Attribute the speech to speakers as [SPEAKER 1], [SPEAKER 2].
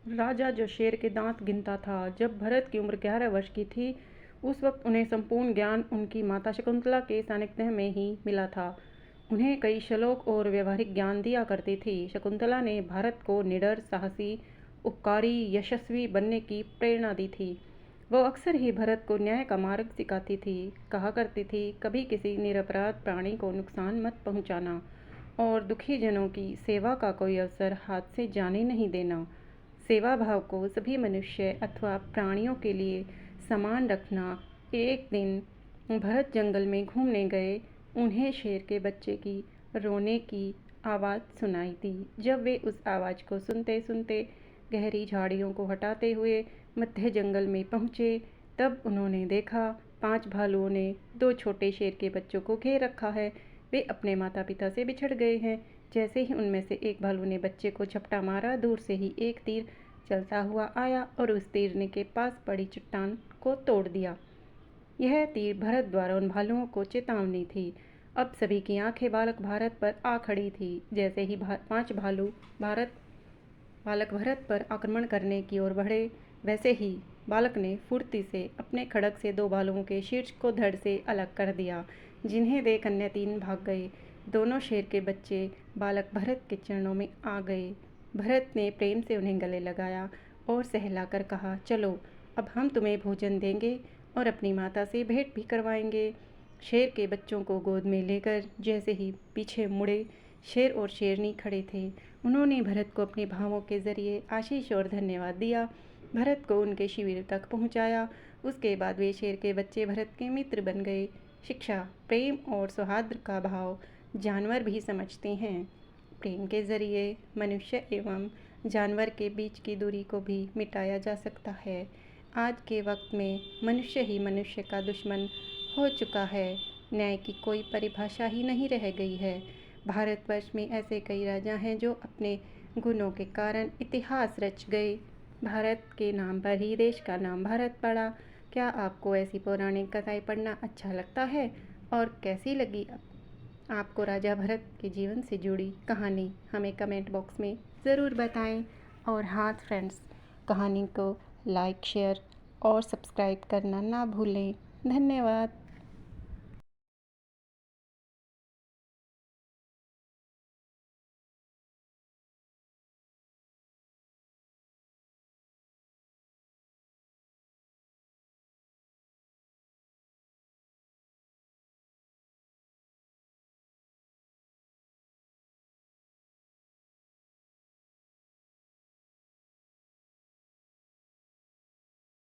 [SPEAKER 1] राजा जो शेर के दांत गिनता था, जब भरत की उम्र 11 वर्ष की थी, उस वक्त उन्हें संपूर्ण ज्ञान उनकी माता शकुंतला के सानिध्य में ही मिला था। उन्हें कई श्लोक और व्यवहारिक ज्ञान दिया करती थी। शकुंतला ने भारत को निडर, साहसी, उपकारी, यशस्वी बनने की प्रेरणा दी थी। वो अक्सर ही भरत को न्याय का मार्ग सिखाती थी। कहा करती थी, कभी किसी निरपराध प्राणी को नुकसान मत पहुंचाना और दुखी जनों की सेवा का कोई अवसर हाथ से जाने नहीं देना। सेवा भाव को सभी मनुष्य अथवा प्राणियों के लिए समान रखना। एक दिन भरत जंगल में घूमने गए। उन्हें शेर के बच्चे की रोने की आवाज़ सुनाई दी। जब वे उस आवाज़ को सुनते सुनते गहरी झाड़ियों को हटाते हुए मध्य जंगल में पहुँचे, तब उन्होंने देखा 5 भालुओं ने 2 छोटे शेर के बच्चों को घेर रखा है। वे अपने माता पिता से बिछड़ गए हैं। जैसे ही उनमें से एक भालू ने बच्चे को झपटा मारा, दूर से ही एक तीर चलता हुआ आया और उस तीर के पास पड़ी चट्टान को तोड़ दिया। यह तीर भरत द्वारा उन भालुओं को चेतावनी थी। अब सभी की आंखें बालक भारत पर आ खड़ी थी। जैसे ही 5 भालू बालक भरत पर आक्रमण करने की ओर बढ़े, वैसे ही बालक ने फुर्ती से अपने खड्ग से 2 भालुओं के शीर्ष को धड़ से अलग कर दिया, जिन्हें देख अन्य 3 भाग गए। दोनों शेर के बच्चे बालक भरत के चरणों में आ गए। भरत ने प्रेम से उन्हें गले लगाया और सहलाकर कहा, चलो अब हम तुम्हें भोजन देंगे और अपनी माता से भेंट भी करवाएंगे। शेर के बच्चों को गोद में लेकर जैसे ही पीछे मुड़े, शेर और शेरनी खड़े थे। उन्होंने भरत को अपने भावों के जरिए आशीष और धन्यवाद दिया। भरत को उनके शिविर तक पहुंचाया। उसके बाद वे शेर के बच्चे भरत के मित्र बन गए। शिक्षा, प्रेम और सौहार्द का भाव जानवर भी समझते हैं। प्रेम के जरिए मनुष्य एवं जानवर के बीच की दूरी को भी मिटाया जा सकता है। आज के वक्त में मनुष्य ही मनुष्य का दुश्मन हो चुका है। न्याय की कोई परिभाषा ही नहीं रह गई है। भारतवर्ष में ऐसे कई राजा हैं जो अपने गुणों के कारण इतिहास रच गए। भारत के नाम पर ही देश का नाम भारत पड़ा। क्या आपको ऐसी पौराणिक कथाएं पढ़ना अच्छा लगता है? और कैसी लगी आपको राजा भरत के जीवन से जुड़ी कहानी? हमें कमेंट बॉक्स में ज़रूर बताएं। और हाँ फ्रेंड्स, कहानी को लाइक, शेयर और सब्सक्राइब करना ना भूलें। धन्यवाद।